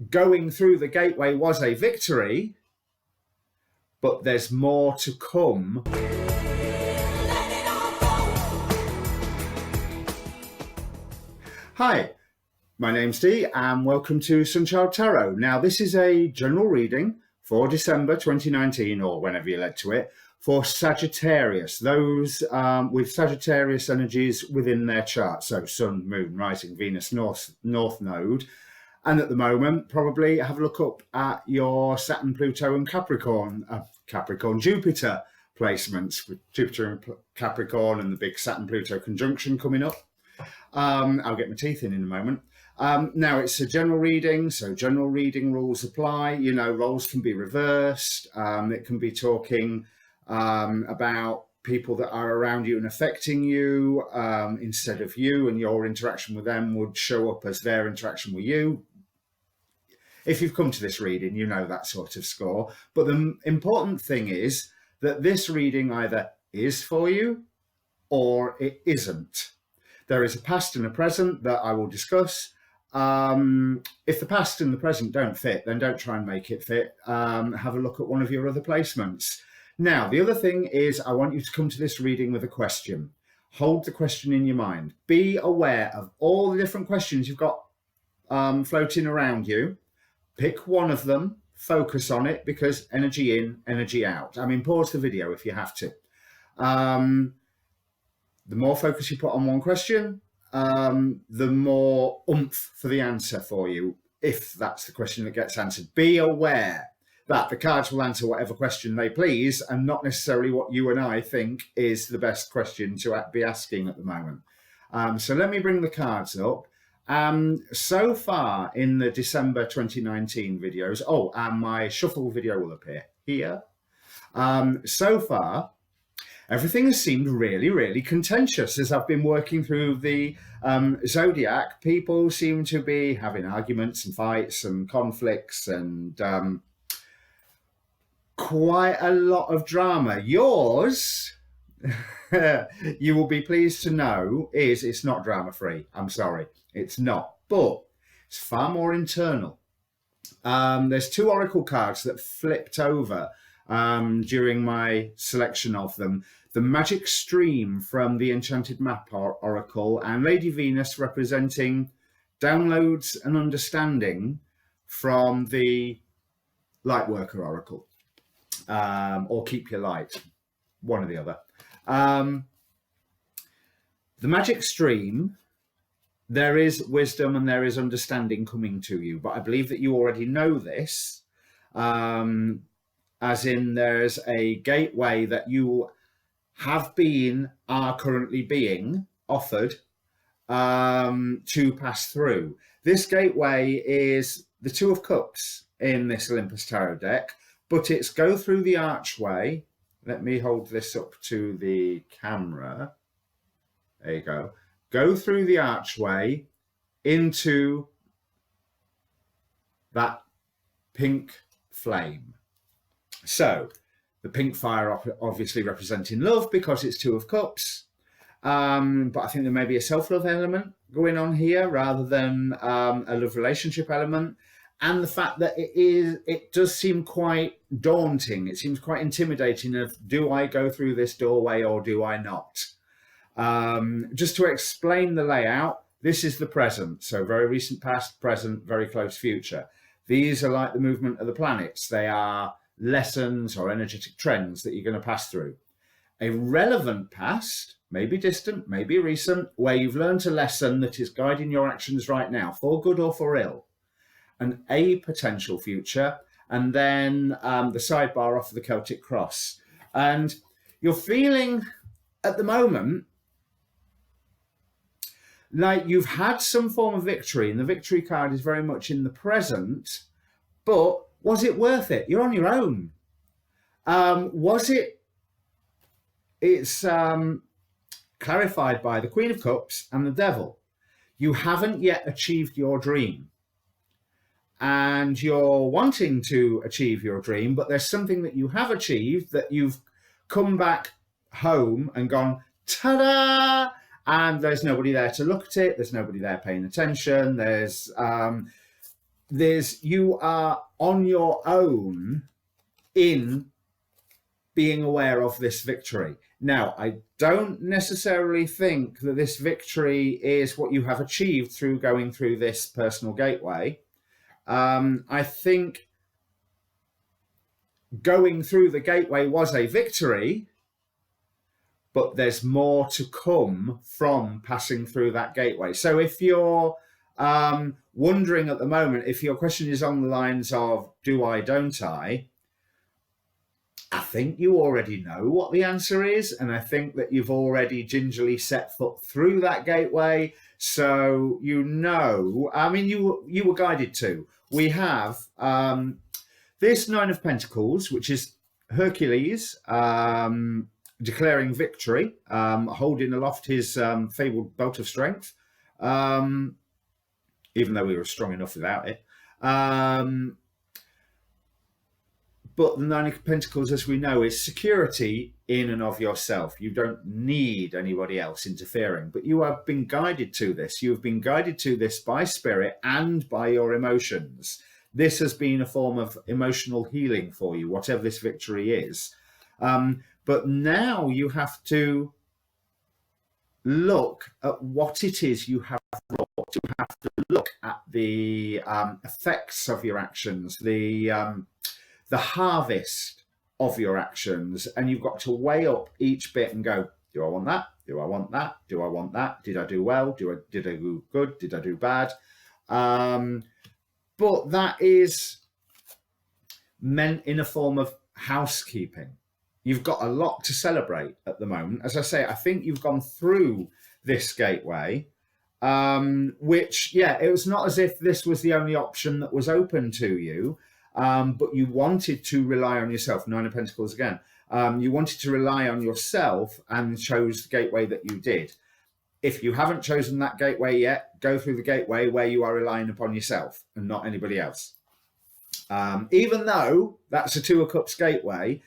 going through the gateway was a victory, but there's more to come. Hi, my name's Dee and welcome to Sunchild Tarot. Now, this is a general reading for December 2019, or whenever you're led to it, for Sagittarius, those with Sagittarius energies within their chart. So Sun, Moon, Rising, Venus, North Node. And at the moment, probably have a look up at your Saturn, Pluto and Capricorn, Jupiter placements, with Jupiter and Capricorn and the big Saturn-Pluto conjunction coming up. I'll get my teeth in a moment. Now, it's a general reading, so general reading rules apply. You know, roles can be reversed. It can be talking about people that are around you and affecting you instead of you, and your interaction with them would show up as their interaction with you. If you've come to this reading, you know that sort of score. But the important thing is that this reading either is for you or it isn't. There is a past and a present that I will discuss. If the past and the present don't fit, then don't try and make it fit. Have a look at one of your other placements. Now, the other thing is I want you to come to this reading with a question. Hold the question in your mind. Be aware of all the different questions you've got floating around you. Pick one of them, focus on it, because energy in, energy out. I mean, pause the video if you have to. The more focus you put on one question, the more oomph for the answer for you, if that's the question that gets answered. Be aware that the cards will answer whatever question they please, and not necessarily what you and I think is the best question to be asking at the moment. So let me bring the cards up. So far in the December 2019 videos, and my shuffle video will appear here. So far, everything has seemed really, really contentious as I've been working through the zodiac. People seem to be having arguments and fights and conflicts and quite a lot of drama. Yours, you will be pleased to know, it's not drama free. I'm sorry, it's not, but it's far more internal. There's two oracle cards that flipped over during my selection of them. The Magic Stream from the Enchanted Map Oracle, and Lady Venus representing downloads and understanding from the Lightworker Oracle, or Keep Your Light, one or the other. The Magic Stream, there is wisdom and there is understanding coming to you, but I believe that you already know this, as in there's a gateway that you have been, are currently being offered to pass through. This gateway is the Two of Cups in this Olympus Tarot deck, but it's go through the archway. Let me hold this up to the camera. There you go. Go through the archway into that pink flame. So the pink fire obviously representing love because it's Two of Cups. But I think there may be a self-love element going on here rather than a love relationship element. And the fact that it does seem quite daunting. It seems quite intimidating of, do I go through this doorway or do I not? Just to explain the layout, this is the present. So very recent past, present, very close future. These are like the movement of the planets. They are lessons or energetic trends that you're going to pass through. A relevant past, maybe distant, maybe recent, where you've learned a lesson that is guiding your actions right now, for good or for ill. And a potential future, and then the sidebar off of the Celtic Cross. And you're feeling at the moment like you've had some form of victory, and the victory card is very much in the present, but was it worth it? You're on your own. Was it? It's clarified by the Queen of Cups and the Devil. You haven't yet achieved your dream. And you're wanting to achieve your dream, but there's something that you have achieved that you've come back home and gone, ta-da! And there's nobody there to look at it. There's nobody there paying attention. There's you are on your own in being aware of this victory. Now, I don't necessarily think that this victory is what you have achieved through going through this personal gateway. I think going through the gateway was a victory, but there's more to come from passing through that gateway. So if you're wondering at the moment, if your question is on the lines of, do I, don't I think you already know what the answer is, and I think that you've already gingerly set foot through that gateway. So you know, I mean, you were guided to. We have this Nine of Pentacles, which is Hercules declaring victory, holding aloft his fabled belt of strength, even though we were strong enough without it. But the Nine of Pentacles, as we know, is security in and of yourself. You don't need anybody else interfering, but you have been guided to this. You have been guided to this by spirit and by your emotions. This has been a form of emotional healing for you, whatever this victory is. But now you have to look at what it is you have wrought. You have to look at the effects of your actions, the harvest of your actions, and you've got to weigh up each bit and go, do I want that? Do I want that? Do I want that? Did I do well? Did I do good? Did I do bad? But that is meant in a form of housekeeping. You've got a lot to celebrate at the moment. As I say, I think you've gone through this gateway, which, yeah, it was not as if this was the only option that was open to you. But you wanted to rely on yourself. Nine of Pentacles again. You wanted to rely on yourself and chose the gateway that you did. If you haven't chosen that gateway yet, go through the gateway where you are relying upon yourself and not anybody else. Even though that's a Two of Cups gateway,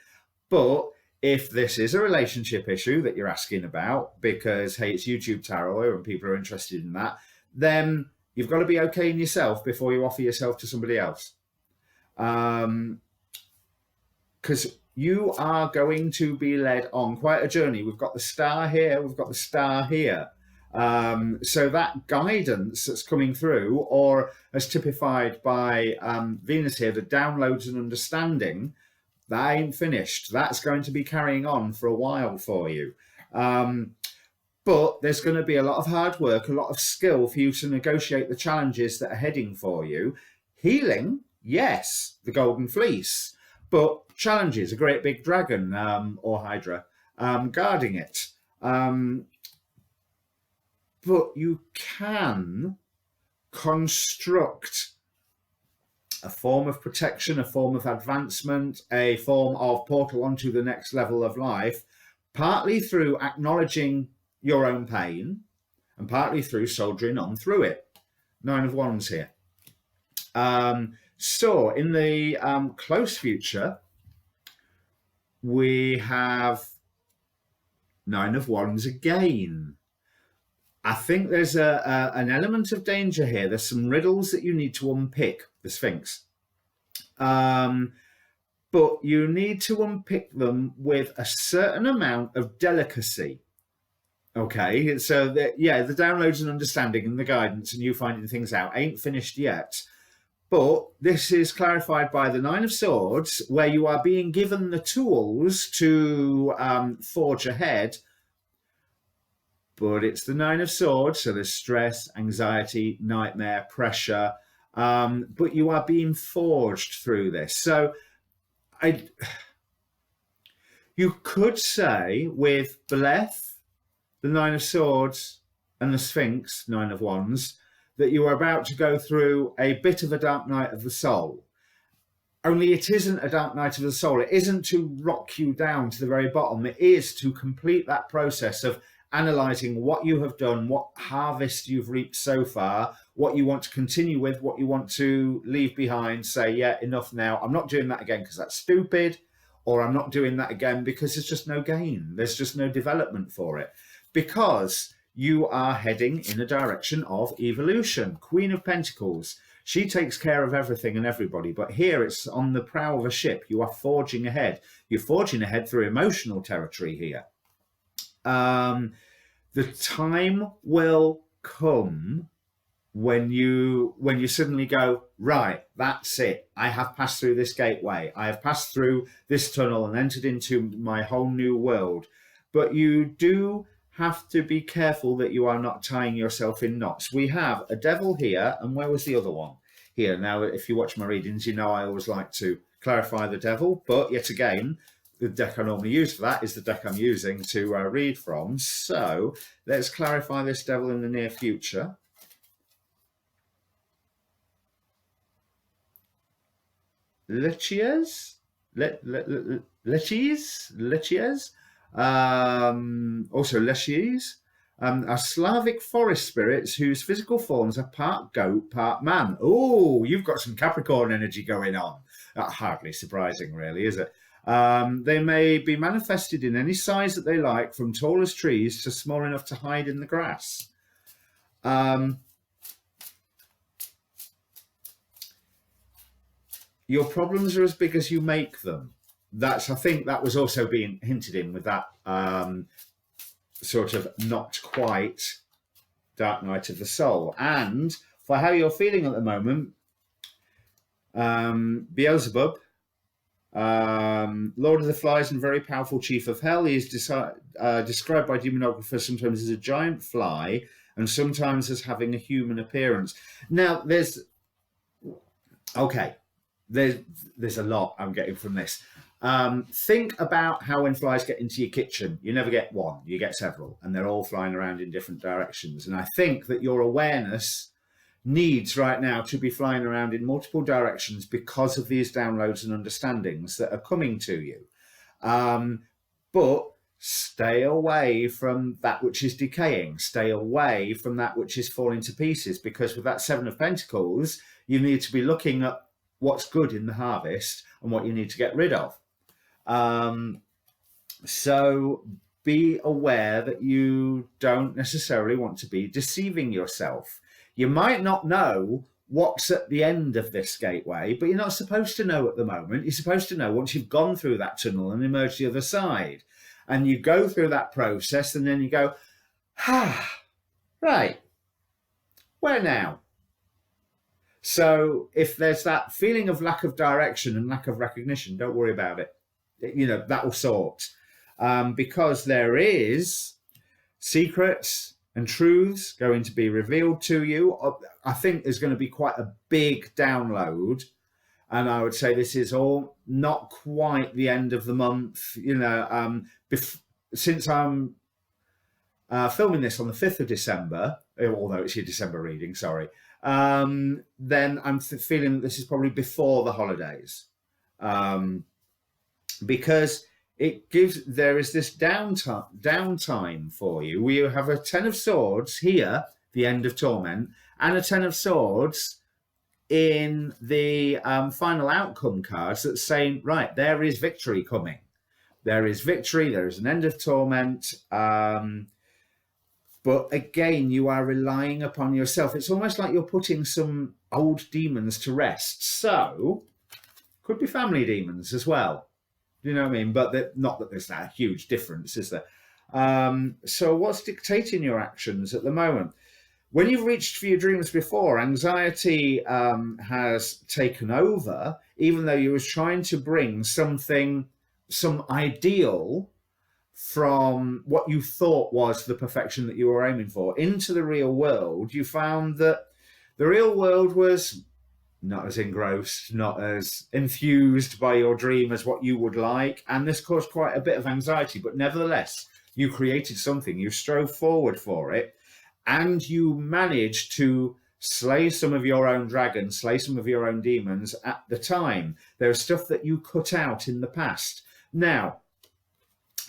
but if this is a relationship issue that you're asking about, because, hey, it's YouTube tarot and people are interested in that, then you've got to be okay in yourself before you offer yourself to somebody else. Because you are going to be led on quite a journey. We've got the star here, we've got the star here. So that guidance that's coming through, or as typified by Venus here, the downloads and understanding, that ain't finished. That's going to be carrying on for a while for you. But there's going to be a lot of hard work, a lot of skill for you to negotiate the challenges that are heading for you. Healing, yes, the golden fleece, but challenges, a great big dragon or hydra guarding it. But you can construct a form of protection, a form of advancement, a form of portal onto the next level of life, partly through acknowledging your own pain and partly through soldiering on through it. Nine of Wands here. So in the close future, we have Nine of Wands again. I think there's an element of danger here. There's some riddles that you need to unpick, the Sphinx. But you need to unpick them with a certain amount of delicacy. Okay, so the downloads and understanding and the guidance and you finding things out ain't finished yet. But this is clarified by the Nine of Swords, where you are being given the tools to forge ahead. But it's the Nine of Swords, so there's stress, anxiety, nightmare, pressure. But you are being forged through this. So you could say with Beleth, the Nine of Swords, and the Sphinx, Nine of Wands, that you are about to go through a bit of a dark night of the soul. Only it isn't a dark night of the soul. It isn't to rock you down to the very bottom. It is to complete that process of analysing what you have done, what harvest you've reaped so far, what you want to continue with, what you want to leave behind, say, yeah, enough now. I'm not doing that again because that's stupid, or I'm not doing that again because there's just no gain. There's just no development for it. Because you are heading in a direction of evolution. Queen of Pentacles. She takes care of everything and everybody. But here it's on the prow of a ship. You are forging ahead. You're forging ahead through emotional territory here. The time will come when you suddenly go, right, that's it. I have passed through this gateway. I have passed through this tunnel and entered into my whole new world. But you do have to be careful that you are not tying yourself in knots. We have a devil here, and where was the other one? Here. Now, if you watch my readings, you know I always like to clarify the devil, but yet again, the deck I normally use for that is the deck I'm using to read from. So let's clarify this devil in the near future. Lechies, also Lechies, are Slavic forest spirits whose physical forms are part goat, part man. Oh, you've got some Capricorn energy going on. Hardly surprising, really, is it? They may be manifested in any size that they like, from tall as trees to small enough to hide in the grass. Your problems are as big as you make them. I think that was also being hinted in with that sort of not quite Dark Night of the Soul. And for how you're feeling at the moment, Beelzebub, Lord of the Flies and very powerful chief of hell, he is described by demonographers sometimes as a giant fly and sometimes as having a human appearance. Now, there's a lot I'm getting from this. Think about how when flies get into your kitchen, you never get one, you get several, and they're all flying around in different directions. And I think that your awareness needs right now to be flying around in multiple directions because of these downloads and understandings that are coming to you. But stay away from that which is decaying. Stay away from that which is falling to pieces, because with that Seven of Pentacles, you need to be looking at what's good in the harvest and what you need to get rid of. So be aware that you don't necessarily want to be deceiving yourself. You might not know what's at the end of this gateway, but you're not supposed to know at the moment. You're supposed to know once you've gone through that tunnel and emerged the other side. And you go through that process and then you go, right, where now? So if there's that feeling of lack of direction and lack of recognition, don't worry about it. You know, that will sort. Because there is secrets and truths going to be revealed to you. I think there's going to be quite a big download. And I would say this is all not quite the end of the month. You know, since I'm filming this on the 5th of December, although it's your December reading, sorry, then I'm feeling that this is probably before the holidays. Because there is this downtime for you. We have a Ten of Swords here, the end of torment, and a Ten of Swords in the final outcome cards that's saying, right, there is victory coming. There is victory, there is an end of torment. But again, you are relying upon yourself. It's almost like you're putting some old demons to rest. So, could be family demons as well. You know what I mean? But not that there's that huge difference, is there? So what's dictating your actions at the moment? When you've reached for your dreams before, anxiety has taken over, even though you was trying to bring some ideal from what you thought was the perfection that you were aiming for into the real world. You found that the real world was not as engrossed, not as enthused by your dream as what you would like. And this caused quite a bit of anxiety. But nevertheless, you created something, you strove forward for it, and you managed to slay some of your own dragons, slay some of your own demons at the time. There's stuff that you cut out in the past. Now,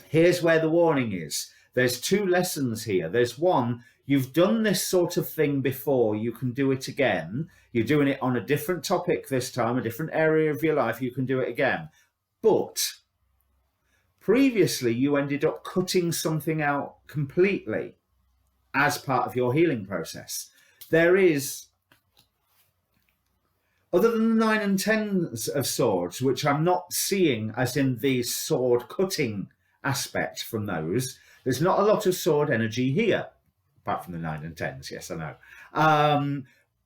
here's where the warning is. There's two lessons here. There's one, you've done this sort of thing before, you can do it again. You're doing it on a different topic this time, a different area of your life, you can do it again. But previously, you ended up cutting something out completely as part of your healing process. There is other than the 9 and 10s of swords, which I'm not seeing as in the sword cutting aspect from those, there's not a lot of sword energy here, apart from the 9 and 10s. Yes, I know.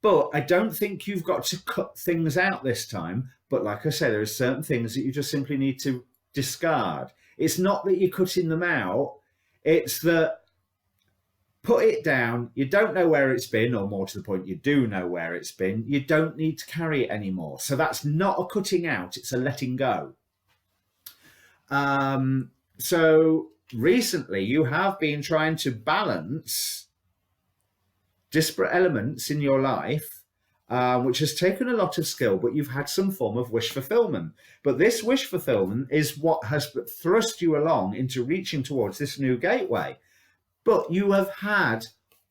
But I don't think you've got to cut things out this time. But like I say, there are certain things that you just simply need to discard. It's not that you're cutting them out. It's that put it down. You don't know where it's been, or more to the point, you do know where it's been. You don't need to carry it anymore. So that's not a cutting out. It's a letting go. So recently you have been trying to balance disparate elements in your life, which has taken a lot of skill, but you've had some form of wish fulfillment. But this wish fulfillment is what has thrust you along into reaching towards this new gateway. But you have had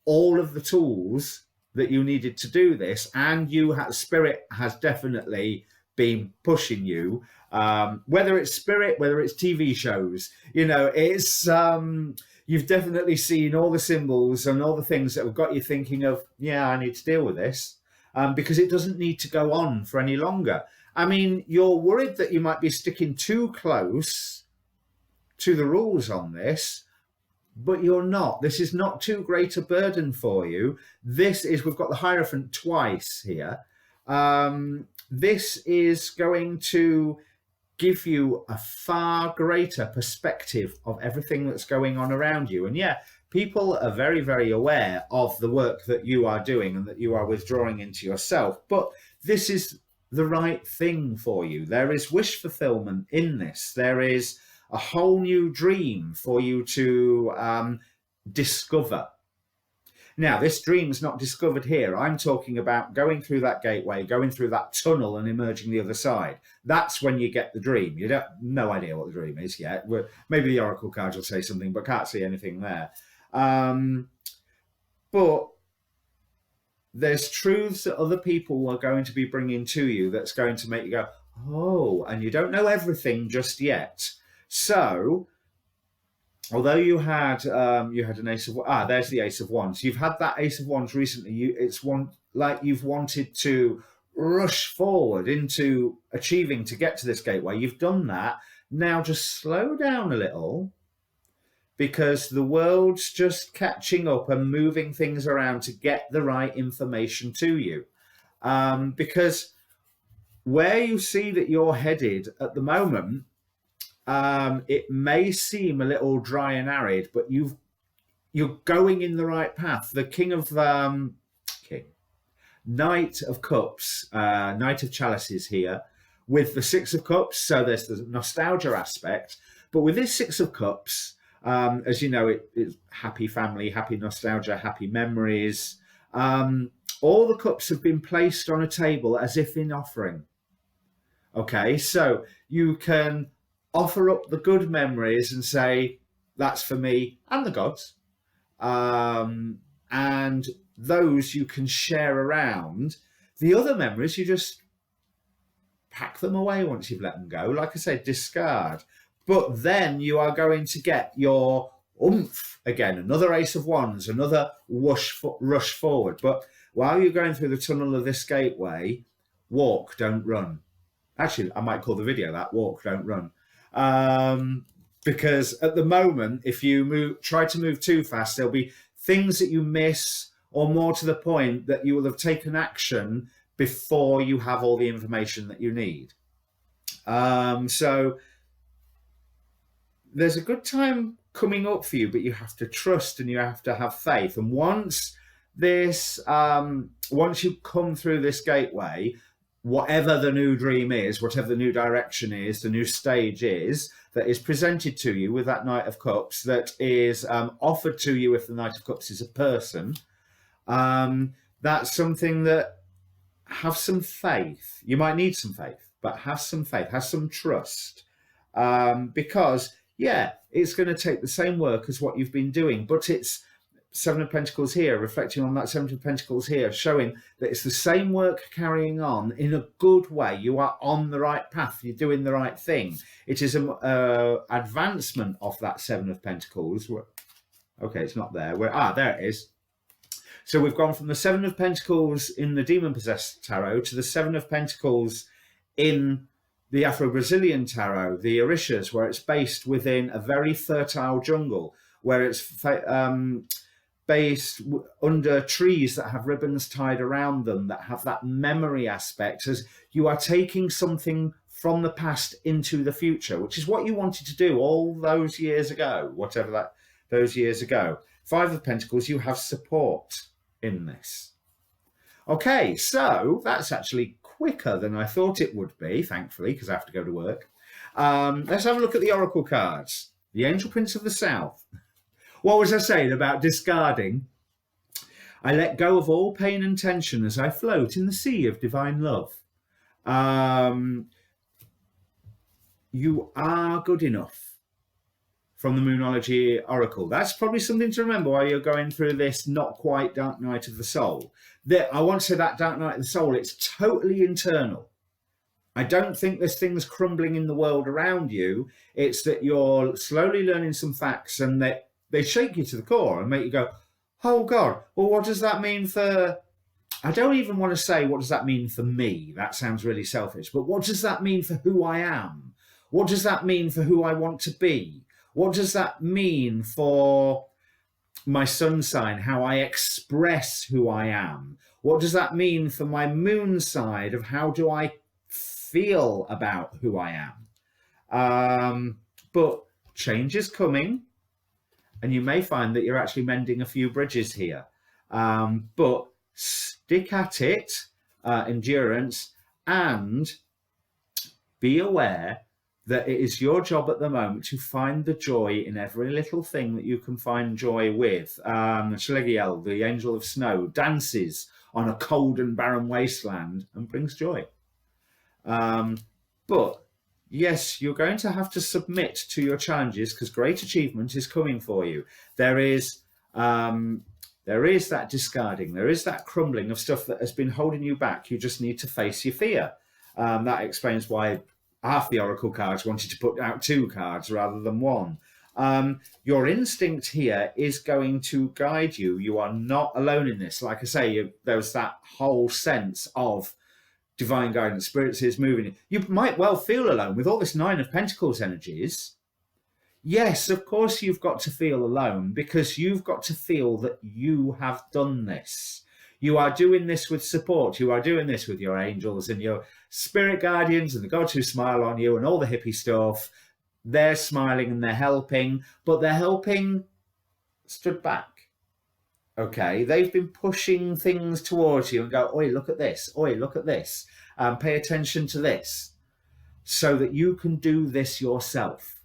all of the tools that you needed to do this, and spirit has definitely been pushing you. Whether it's spirit, whether it's TV shows, it's you've definitely seen all the symbols and all the things that have got you thinking of, yeah, I need to deal with this, because it doesn't need to go on for any longer. I mean, you're worried that you might be sticking too close to the rules on this, but you're not. This is not too great a burden for you. We've got the Hierophant twice here. This is going to give you a far greater perspective of everything that's going on around you. And yeah, people are very, very aware of the work that you are doing and that you are withdrawing into yourself. But this is the right thing for you. There is wish fulfillment in this. There is a whole new dream for you to discover. Now, this dream's not discovered here. I'm talking about going through that gateway, going through that tunnel and emerging the other side. That's when you get the dream. You don't no idea what the dream is yet. Maybe the oracle cards will say something, but can't see anything there. But there's truths that other people are going to be bringing to you that's going to make you go, oh, and you don't know everything just yet. So, although you had an ace of there's the ace of wands. You've had that ace of wands recently. It's like you've wanted to rush forward into achieving to get to this gateway. You've done that. Now just slow down a little, because the world's just catching up and moving things around to get the right information to you. Because where you see that you're headed at the moment, it may seem a little dry and arid, but you're going in the right path. The Knight of Cups, Knight of Chalices here, with the Six of Cups. So there's the nostalgia aspect, but with this Six of Cups, as you know, it's happy family, happy nostalgia, happy memories. All the cups have been placed on a table as if in offering. Okay, so you can offer up the good memories and say, that's for me and the gods. And those you can share around. The other memories, you just pack them away once you've let them go. Like I said, discard. But then you are going to get your oomph again, another ace of wands, another rush forward. But while you're going through the tunnel of this gateway, walk, don't run. Actually, I might call the video that, walk, don't run. Because at the moment, if you try to move too fast, there'll be things that you miss, or more to the point, that you will have taken action before you have all the information that you need. So there's a good time coming up for you, but you have to trust and you have to have faith. And once you come through this gateway, whatever the new dream is, whatever the new direction is, the new stage is, that is presented to you with that Knight of Cups, that is offered to you if the Knight of Cups is a person, that's something that, have some faith. You might need some faith, but have some faith, have some trust. Because, yeah, it's going to take the same work as what you've been doing, but it's Seven of Pentacles here, reflecting on that Seven of Pentacles here, showing that it's the same work carrying on in a good way. You are on the right path. You're doing the right thing. It is an advancement of that Seven of Pentacles. Okay, it's not there. There it is. So we've gone from the Seven of Pentacles in the Demon Possessed Tarot to the Seven of Pentacles in the Afro-Brazilian Tarot, the Orishas, where it's based within a very fertile jungle, where it's based under trees that have ribbons tied around them, that have that memory aspect, as you are taking something from the past into the future, which is what you wanted to do all those years ago, whatever those years ago. Five of Pentacles, you have support in this. Okay, so that's actually quicker than I thought it would be, thankfully, because I have to go to work. Let's have a look at the Oracle cards. The Angel Prince of the South. What was I saying about discarding? I let go of all pain and tension as I float in the sea of divine love. You are good enough, from the Moonology Oracle. That's probably something to remember while you're going through this not quite dark night of the soul. I want to say that dark night of the soul, it's totally internal. I don't think there's things crumbling in the world around you. It's that you're slowly learning some facts, and that they shake you to the core and make you go, oh God, well, what does that mean for... I don't even want to say, what does that mean for me? That sounds really selfish. But what does that mean for who I am? What does that mean for who I want to be? What does that mean for my sun sign, how I express who I am? What does that mean for my moon side of how do I feel about who I am? But change is coming, and you may find that you're actually mending a few bridges here. But stick at it, endurance, and be aware that it is your job at the moment to find the joy in every little thing that you can find joy with. Schlegiel, the angel of snow, dances on a cold and barren wasteland and brings joy. But yes, you're going to have to submit to your challenges, because great achievement is coming for you. There is that discarding, there is that crumbling of stuff that has been holding you back. You just need to face your fear. That explains why half the Oracle cards wanted to put out 2 cards rather than 1. Your instinct here is going to guide you. You are not alone in this. Like I say, there's that whole sense of divine guidance, spirits is moving. You might well feel alone with all this 9 of Pentacles energies. Yes, of course you've got to feel alone, because you've got to feel that you have done this. You are doing this with support. You are doing this with your angels and your spirit guardians and the gods who smile on you and all the hippie stuff. They're smiling and they're helping, but they're helping stood back. Okay, they've been pushing things towards you and go, oi, look at this. Oi, look at this. Pay attention to this, so that you can do this yourself.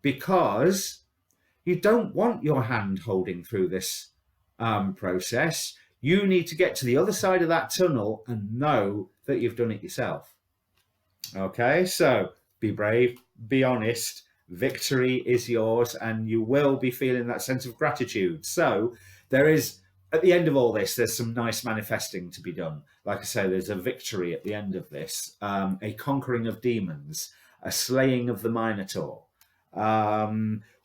Because you don't want your hand holding through this process. You need to get to the other side of that tunnel and know that you've done it yourself. Okay, so be brave, be honest, victory is yours, and you will be feeling that sense of gratitude. So there is, at the end of all this, there's some nice manifesting to be done. Like I say, there's a victory at the end of this, a conquering of demons, a slaying of the Minotaur.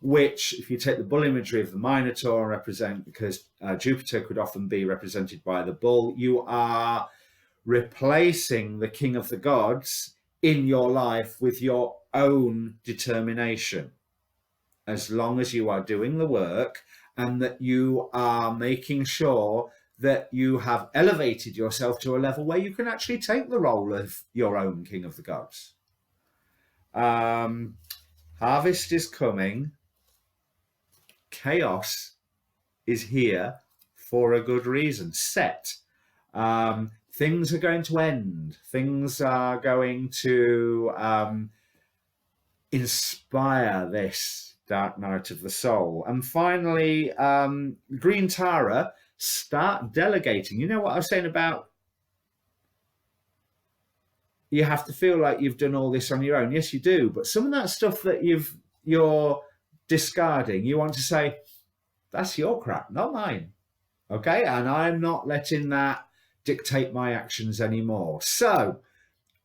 Which, if you take the bull imagery of the Minotaur, represent, because Jupiter could often be represented by the bull, you are replacing the king of the gods in your life with your own determination, as long as you are doing the work and that you are making sure that you have elevated yourself to a level where you can actually take the role of your own king of the gods. Harvest is coming. Chaos is here for a good reason. Set. Things are going to end. Things are going to inspire this dark night of the soul. And finally, Green Tara, start delegating. You know what I was saying about you have to feel like you've done all this on your own. Yes, you do. But some of that stuff that you're discarding, you want to say, that's your crap, not mine. Okay? And I'm not letting that dictate my actions anymore. So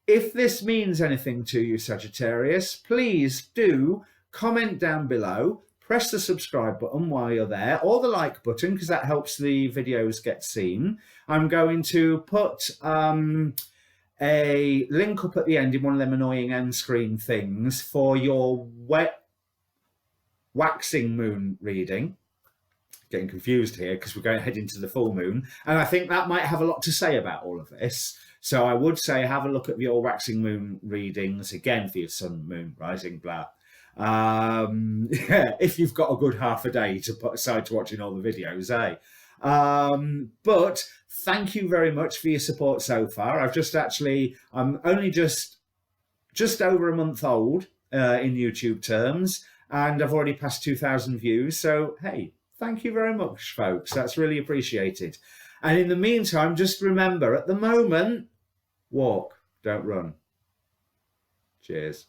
if this means anything to you, Sagittarius, please do comment down below. press the subscribe button while you're there, or the like button, because that helps the videos get seen. I'm going to put a link up at the end in one of them annoying end screen things for your waxing moon reading. Getting confused here because we're going to head into the full moon, and I think that might have a lot to say about all of this. So I would say have a look at your waxing moon readings again for your sun, moon, rising, blah. Yeah, if you've got a good half a day to put aside to watching all the videos, eh? But thank you very much for your support so far. I'm only just over a month old in YouTube terms, and I've already passed 2,000 views. So, hey, thank you very much, folks. That's really appreciated. And in the meantime, just remember, at the moment, walk, don't run. Cheers.